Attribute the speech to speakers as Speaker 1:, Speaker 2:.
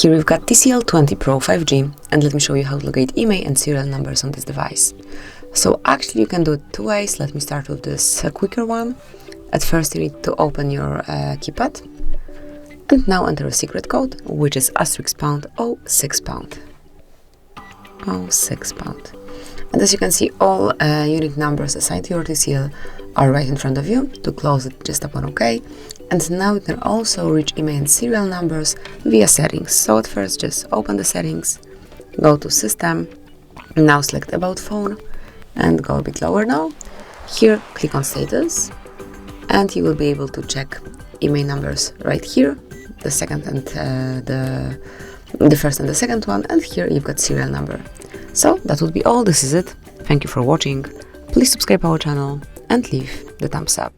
Speaker 1: Here we've got TCL 20 Pro 5G, and let me show you how to locate IMEI and serial numbers on this device. So actually you can do it two ways. Let me start with this quicker one. At first you need to open your keypad and now enter a secret code, which is *# 06 pound. 06 pound. And as you can see, all unique numbers assigned to your TCL are right in front of you. To close it, just tap on OK. And now you can also reach IMEI and serial numbers via settings. So at first just open the settings, go to System, now select About Phone and go a bit lower now. Here click on Status and you will be able to check IMEI numbers right here, the second and the first and the second one, and here you've got serial number. So that would be all. This is it. Thank you for watching. Please subscribe our channel and leave the thumbs up.